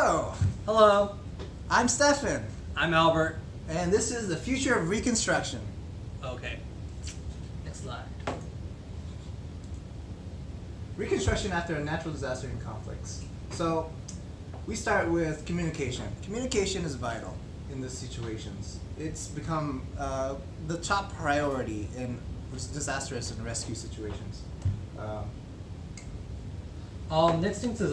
Hello, Hello, I'm Stefan, I'm Albert. and this is the future of Reconstruction. Okay, next slide. Reconstruction after a natural disaster and conflicts. So, we start with communication. Communication is vital in these situations. It's become the top priority in disastrous and rescue situations. Next thing is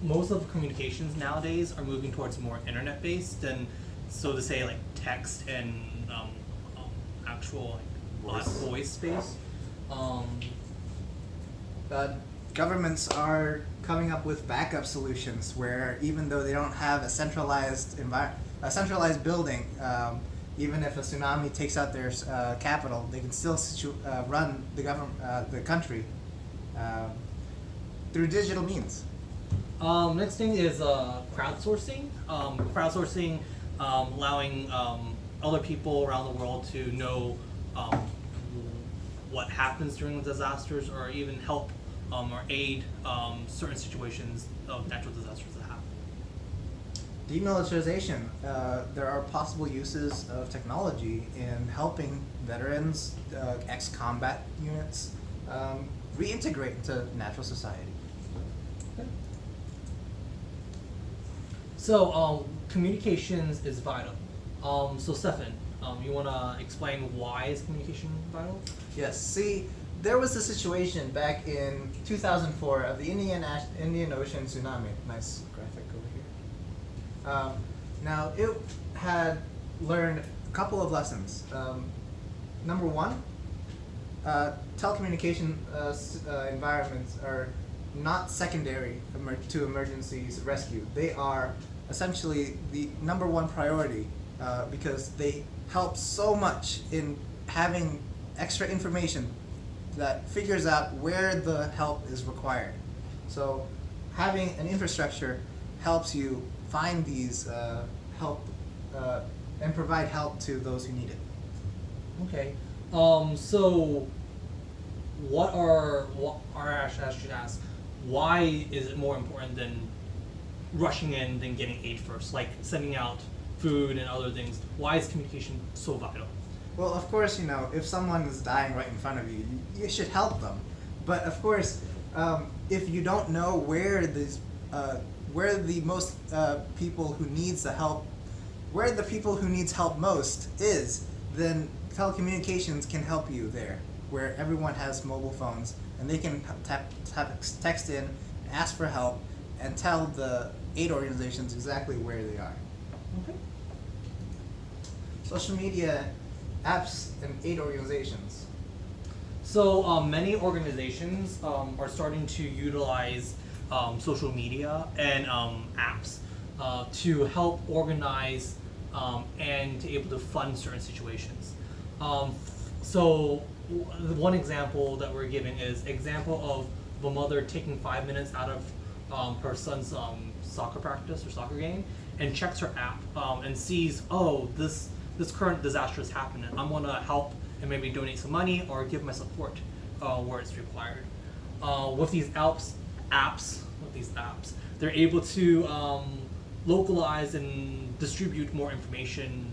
most of communications nowadays are moving towards more internet-based than, so to say, like text and actual voice space. Governments are coming up with backup solutions where even though they don't have a centralized building, even if a tsunami takes out their capital, they can still run the country through digital means. Next thing is crowdsourcing. Crowdsourcing, allowing other people around the world to know what happens during the disasters, or even help or aid certain situations of natural disasters that happen. Demilitarization. There are possible uses of technology in helping veterans, ex-combat units, reintegrate into natural society. Okay. So communications is vital. So Stefan, you want to explain why is communication vital? Yes. See, there was a situation back in 2004 of the Indian Ocean tsunami. Nice graphic over here. Now, it had learned a couple of lessons. Number one, telecommunication environments are not secondary to emergencies rescue. They are essentially the number one priority because they help so much in having extra information that figures out where the help is required. So having an infrastructure helps you find these help and provide help to those who need it. Okay. So I should ask, why is it more important than rushing in than getting aid first, like sending out food and other things? Why is communication so vital? Well, of course, if someone is dying right in front of you, you should help them. But of course, if you don't know where the most people who needs the help, where the people who needs help most is, then telecommunications can help you there, where everyone has mobile phones and they can text in, ask for help, and tell the aid organizations exactly where they are. Okay. Social media, apps, and aid organizations. So many organizations are starting to utilize social media and apps to help organize and to able to fund certain situations. So one example that we're giving is example of a mother taking 5 minutes out of her son's soccer practice or soccer game and checks her app and sees, oh, this current disaster is happening. I'm going to help and maybe donate some money or give my support where it's required. With these apps, they're able to localize and distribute more information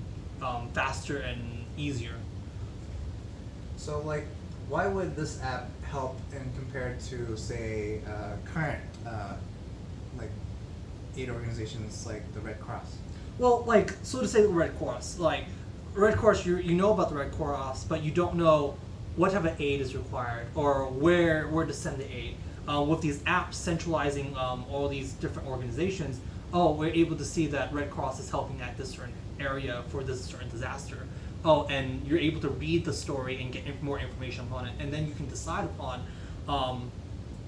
faster and easier. So, why would this app help in compared to, say, current aid organizations like the Red Cross? Well, so to say, the Red Cross. Red Cross, you know about the Red Cross, but you don't know what type of aid is required or where to send the aid. With these apps centralizing all these different organizations, we're able to see that Red Cross is helping at this certain area for this certain disaster. And you're able to read the story and get more information upon it, and then you can decide upon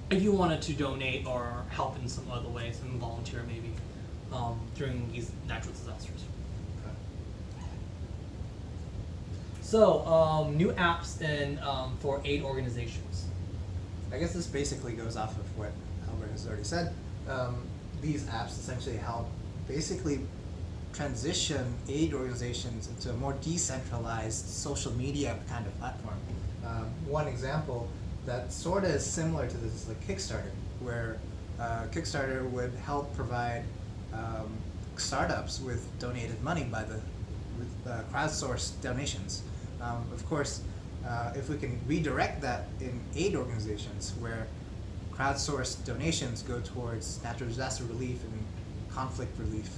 if you wanted to donate or help in some other ways and volunteer maybe during these natural disasters. So, new apps and for aid organizations. I guess this basically goes off of what Albert has already said. These apps essentially help basically transition aid organizations into a more decentralized social media kind of platform. One example that sort of is similar to this is like Kickstarter, where Kickstarter would help provide startups with donated money with crowdsourced donations. Of course, if we can redirect that in aid organizations where crowdsourced donations go towards natural disaster relief and conflict relief,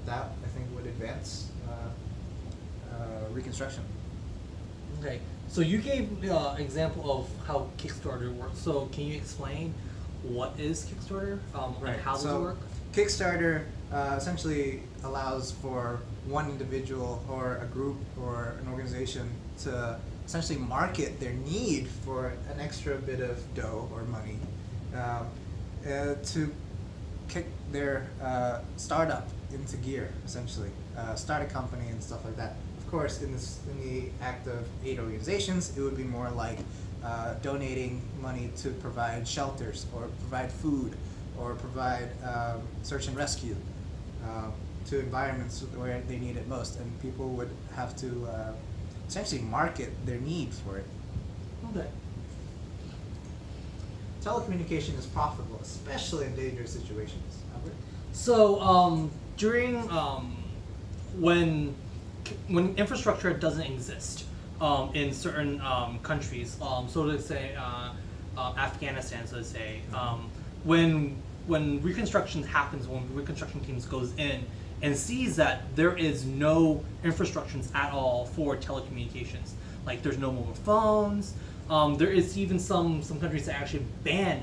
that I think would advance reconstruction. Okay, so you gave example of how Kickstarter works. So can you explain what is Kickstarter and how does it work? Kickstarter essentially allows for one individual or a group or an organization to essentially market their need for an extra bit of dough or money to kick their startup into gear, essentially. Start a company and stuff like that. Of course, in the act of aid organizations, it would be more like donating money to provide shelters or provide food or provide search and rescue to environments where they need it most, and people would have to essentially market their need for it. Okay. Telecommunication is profitable, especially in dangerous situations. Albert? So during when infrastructure doesn't exist in certain countries, so let's say Afghanistan, so let's say when reconstruction happens, when reconstruction teams goes in and sees that there is no infrastructures at all for telecommunications, like there's no mobile phones. There is even some countries that actually ban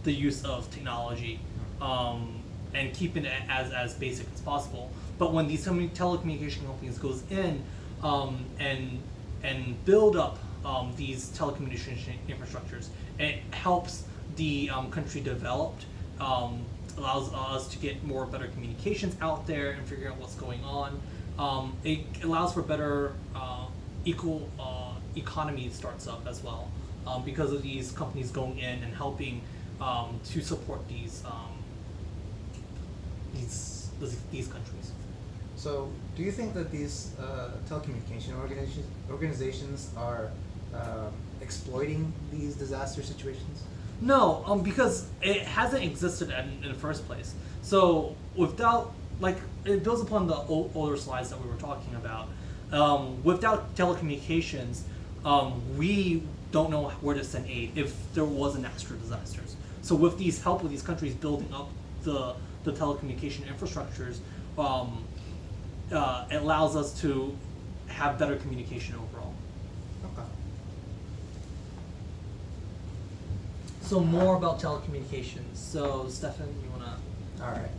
the use of technology and keeping it as basic as possible. But when these telecommunication companies goes in and build up these telecommunication infrastructures, it helps the country developed, allows us to get better communications out there and figure out what's going on. It allows for better equal economy starts up as well because of these companies going in and helping to support these countries. So, do you think that these telecommunication organizations are exploiting these disaster situations? No, because it hasn't existed in the first place. So without, like, it builds upon the older slides that we were talking about. Without telecommunications, we don't know where to send aid if there was a natural disasters. So with these help with these countries building up the telecommunication infrastructures, it allows us to have better communication overall. Okay. So more about telecommunications. So Stefan, you wanna? All right.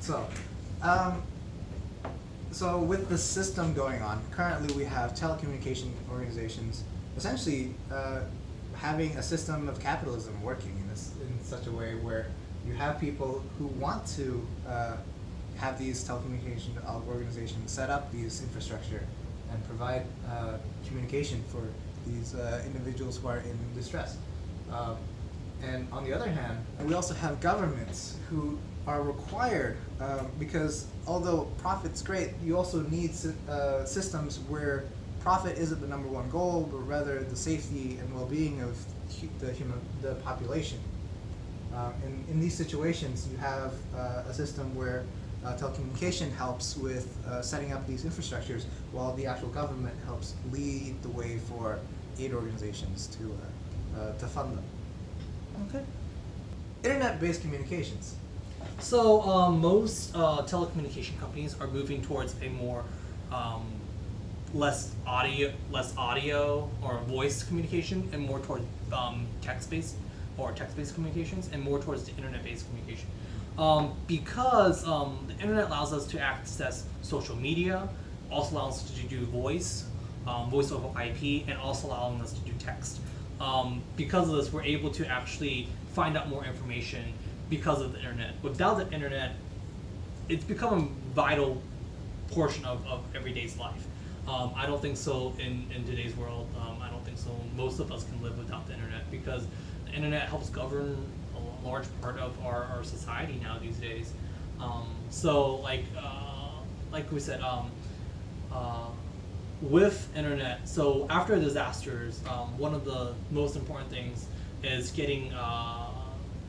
So with the system going on, currently we have telecommunication organizations essentially having a system of capitalism working in such a way where you have people who want to have these telecommunication organizations set up these infrastructure and provide communication for these individuals who are in distress. And on the other hand, we also have governments who are required, because although profit's great, you also need systems where profit isn't the number one goal, but rather the safety and well-being of the population. In these situations, you have a system where telecommunication helps with setting up these infrastructures, while the actual government helps lead the way for aid organizations to fund them. Okay. Internet-based communications. So most telecommunication companies are moving towards a more less audio or voice communication, and more toward text-based communications, and more towards the internet-based communication. Because the internet allows us to access social media, also allows us to do voice over IP, and also allowing us to do text. Because of this, we're able to actually find out more information because of the internet. Without the internet, it's become a vital portion of everyday's life. I don't think so in today's world. I don't think so. Most of us can live without the internet, because the internet helps govern a large part of our society now these days. So like we said, with internet, so after disasters, one of the most important things is getting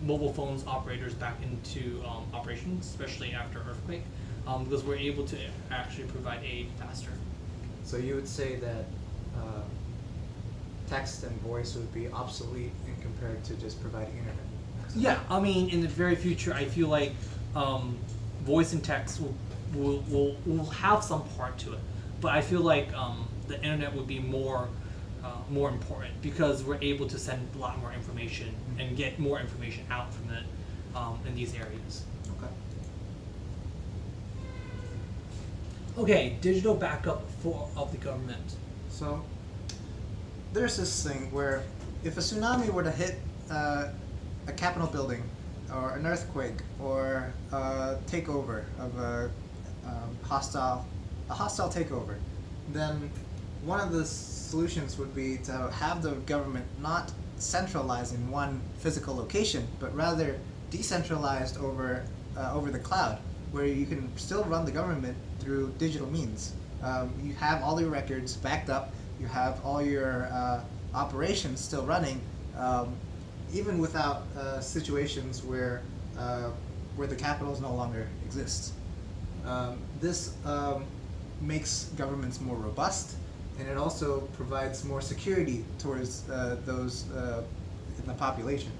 mobile phones operators back into operations, especially after earthquake, because we're able to actually provide aid faster. So you would say that text and voice would be obsolete in compared to just providing internet access? Yeah, I mean, in the very future, I feel like voice and text will have some part to it, but I feel like the internet would be more important because we're able to send a lot more information and get more information out from it in these areas. Okay. Okay, digital backup of the government. So there's this thing where if a tsunami were to hit a Capitol building, or an earthquake, or a takeover of a hostile takeover, then one of the solutions would be to have the government not centralized in one physical location, but rather decentralized over the cloud, where you can still run the government through digital means. You have all your records backed up. You have all your operations still running, even without situations where the capitals no longer exist. This makes governments more robust, and it also provides more security towards those in the population.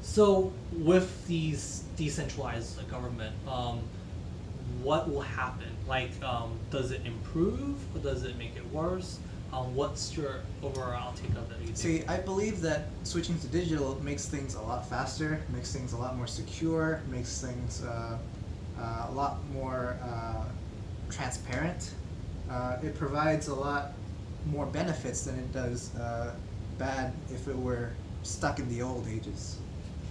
So with these decentralized government, what will happen? Like, does it improve or does it make it worse? What's your overall take of that? See, I believe that switching to digital makes things a lot faster, makes things a lot more secure, makes things a lot more transparent. It provides a lot more benefits than it does bad if it were stuck in the old ages.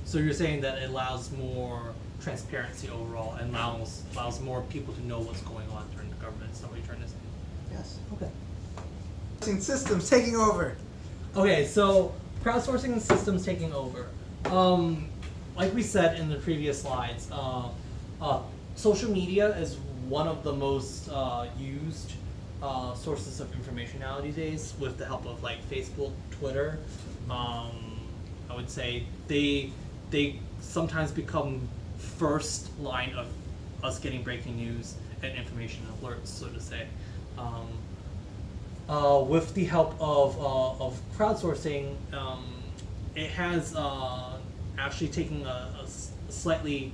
So you're saying that it allows more transparency overall and allows more people to know what's going on during the government. Is that what you're trying to say? Yes. Okay. Systems taking over. Okay, so crowdsourcing systems taking over. Like we said in the previous slides, social media is one of the most used sources of information nowadays, with the help of like Facebook, Twitter. I would say they sometimes become first line of us getting breaking news and information alerts, so to say. With the help of crowdsourcing, it has actually taken a slightly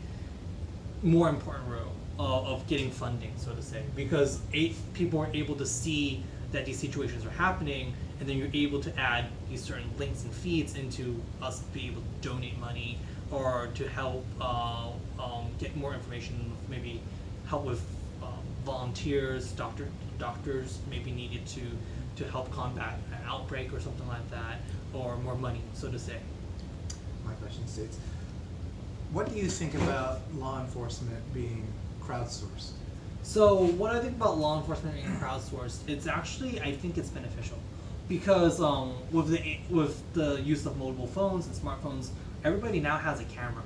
more important role of getting funding, so to say, because people are able to see that these situations are happening, and then you're able to add these certain links and feeds into us being able to donate money or to help get more information, maybe help with volunteers, doctors maybe needed to help combat an outbreak or something like that, or more money, so to say. My question states, what do you think about law enforcement being crowdsourced? So what I think about law enforcement being crowdsourced, it's actually, I think it's beneficial, because with the use of mobile phones and smartphones, everybody now has a camera.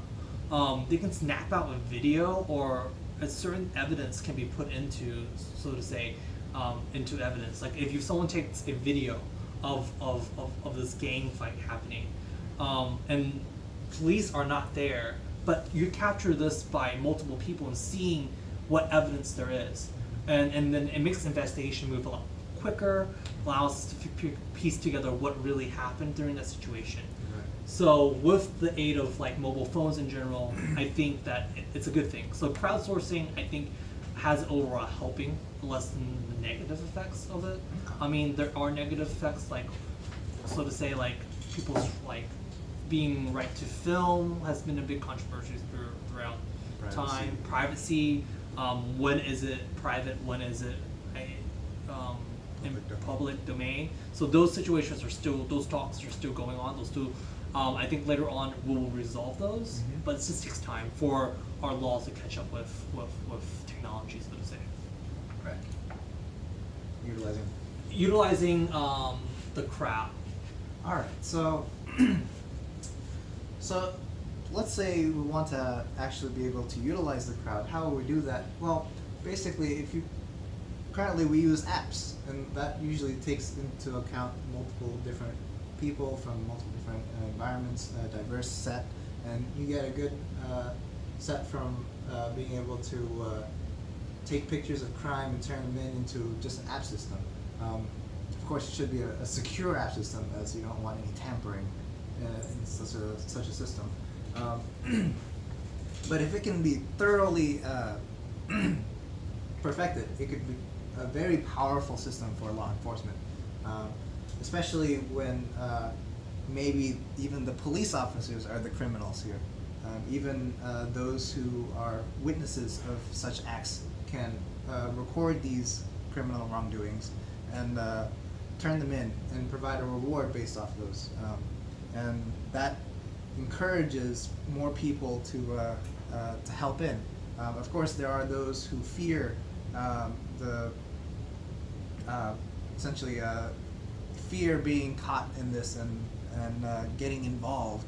They can snap out a video, or a certain evidence can be put into, so to say, into evidence. Like if someone takes a video of this gang fight happening, and police are not there, but you capture this by multiple people and seeing what evidence there is, and then it makes the investigation move a lot quicker, allows us to piece together what really happened during that situation. Right. So with the aid of like mobile phones in general, I think that it's a good thing. So crowdsourcing, I think, has overall helping less than the negative effects of it. I mean, there are negative effects, like, so to say, like people's like being right to film has been a big controversy throughout time. Privacy. When is it private? When is it in public domain? So those situations are still, those talks are still going on. Those two, I think later on we will resolve those, but it just takes time for our laws to catch up with technology, so to say. Right. Utilizing the crowd. All right. So, so let's say we want to actually be able to utilize the crowd. How will we do that? Well, basically, currently we use apps, and that usually takes into account multiple different people from multiple different environments, a diverse set, and you get a good set from being able to take pictures of crime and turn them into just an app system. Of course, it should be a secure app system, as you don't want any tampering in such a system. But if it can be thoroughly perfected, it could be a very powerful system for law enforcement, especially when maybe even the police officers are the criminals here. Even those who are witnesses of such acts can record these criminal wrongdoings and turn them in and provide a reward based off those. And that encourages more people to help in. Of course, there are those who fear essentially fear being caught in this and getting involved.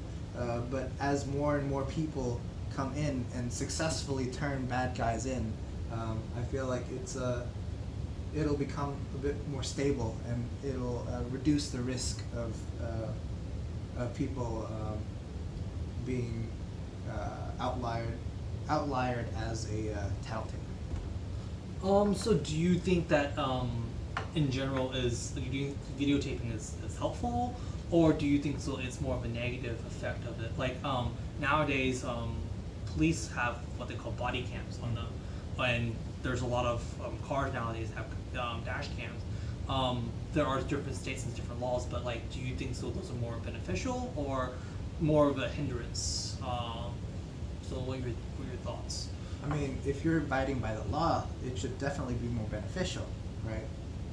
But as more and more people come in and successfully turn bad guys in, I feel like it'll become a bit more stable, and it'll reduce the risk of people being outliered as a tattletale. So do you think that in general videotaping is helpful, or do you think so it's more of a negative effect of it? Like nowadays police have what they call body cams on them, and there's a lot of cars nowadays have dash cams. There are different states and different laws, but like, do you think so those are more beneficial or more of a hindrance? So what are your thoughts? I mean, if you're abiding by the law, it should definitely be more beneficial, right?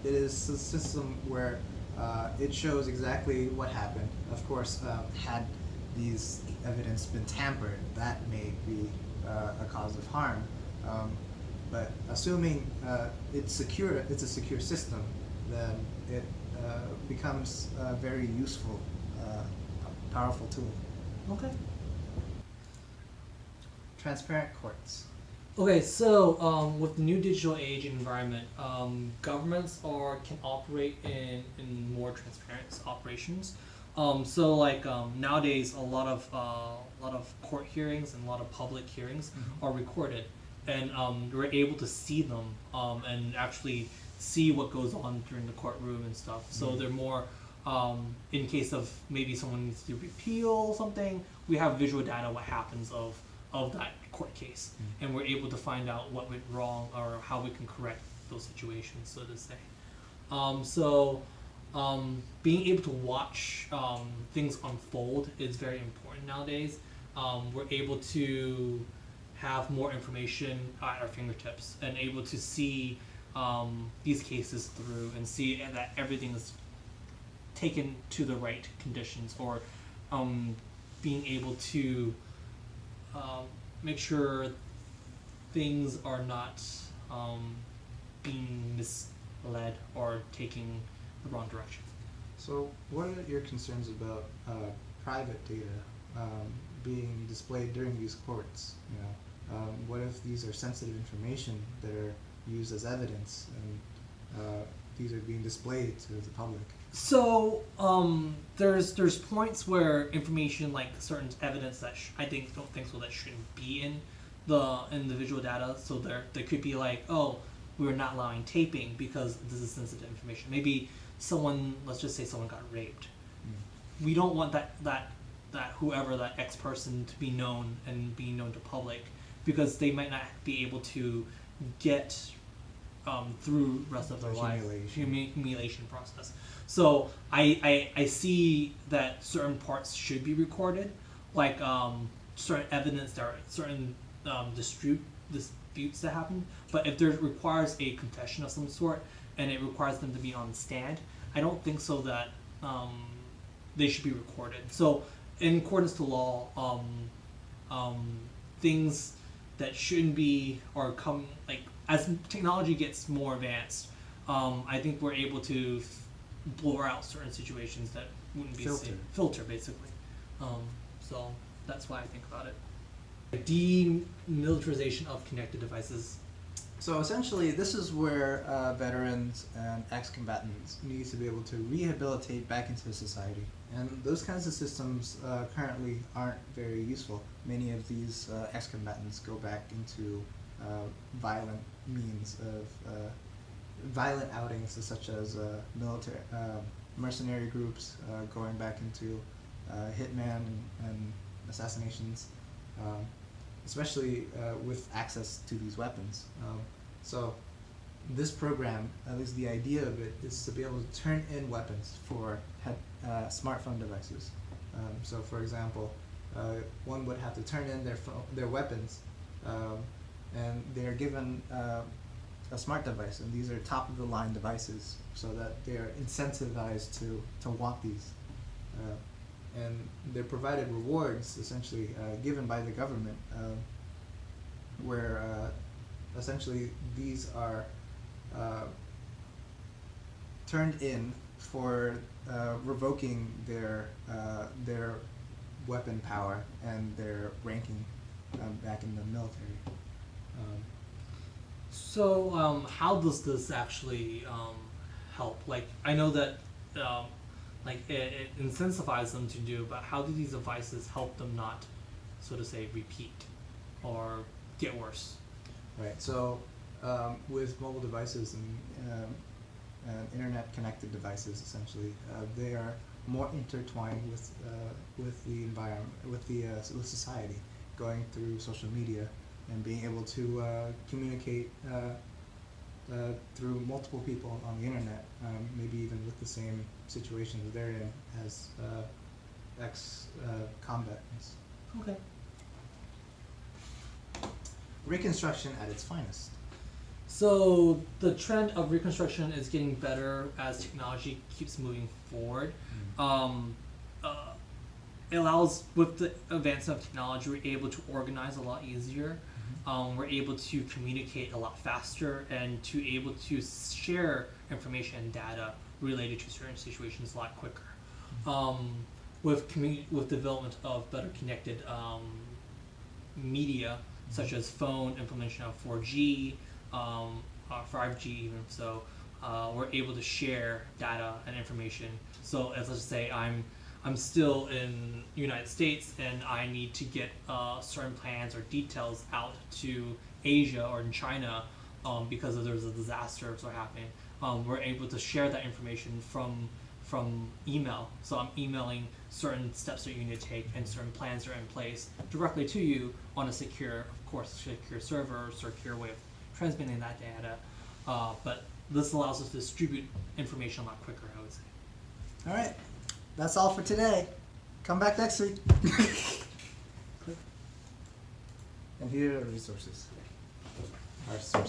It is a system where it shows exactly what happened. Of course, had these evidence been tampered, that may be a cause of harm. But assuming it's a secure system, then it becomes a very useful, powerful tool. Okay. Transparent courts. Okay, so with the new digital age environment, governments can operate in more transparent operations. So like nowadays, a lot of court hearings and a lot of public hearings are recorded, and we're able to see them and actually see what goes on during the courtroom and stuff. So they're more in case of maybe someone needs to repeal something, we have visual data what happens of that court case, and we're able to find out what went wrong or how we can correct those situations, so to say. Being able to watch things unfold is very important nowadays. We're able to have more information at our fingertips and able to see these cases through and see that everything is taken to the right conditions, or being able to make sure things are not being misled or taking the wrong direction. So what are your concerns about private data being displayed during these courts? You know, what if these are sensitive information that are used as evidence, and these are being displayed to the public? So there's points where information like certain evidence that don't think so that shouldn't be in the visual data. So there could be like, oh, we're not allowing taping because this is sensitive information. Maybe let's just say someone got raped. We don't want that whoever that X person to be known and be known to public, because they might not be able to get through the rest of their life humiliation process. So I see that certain parts should be recorded, like certain evidence, there are certain disputes that happen. But if there requires a confession of some sort and it requires them to be on stand, I don't think so that they should be recorded. So in accordance to law, things that shouldn't be or come like as technology gets more advanced, I think we're able to blur out certain situations that wouldn't be filter basically. So that's why I think about it. Demilitarization of connected devices. So essentially, this is where veterans and ex-combatants need to be able to rehabilitate back into society. And those kinds of systems currently aren't very useful. Many of these ex-combatants go back into violent means of violent outings, such as military mercenary groups, going back into hitman and assassinations. Especially with access to these weapons. So this program, at least the idea of it, is to be able to turn in weapons for smartphone devices. So for example, one would have to turn in their weapons, and they're given a smart device, and these are top-of-the-line devices, so that they are incentivized to want these. And they're provided rewards, essentially given by the government, where essentially these are turned in for revoking their weapon power and their ranking back in the military. So, how does this actually help? Like, I know that it incentivizes them to do, but how do these devices help them not, so to say, repeat or get worse? Right. So, with mobile devices and internet-connected devices, essentially, they are more intertwined with the environment, with society, going through social media and being able to communicate through multiple people on the internet, maybe even with the same situation that they're in as ex-combatants. Okay. Reconstruction at its finest. So the trend of reconstruction is getting better as technology keeps moving forward. It allows, with the advancement of technology, we're able to organize a lot easier. We're able to communicate a lot faster and to able to share information and data related to certain situations a lot quicker. With development of better connected media, such as phone, implementation of 4G, 5G even, so we're able to share data and information. So as let's say I'm still in the United States and I need to get certain plans or details out to Asia or in China because there's a disaster or so happening. We're able to share that information from email. So I'm emailing certain steps that you need to take and certain plans are in place directly to you on a secure, of course, secure server, secure way of transmitting that data. But this allows us to distribute information a lot quicker, I would say. All right. That's all for today. Come back next week. And here are resources. Our sources.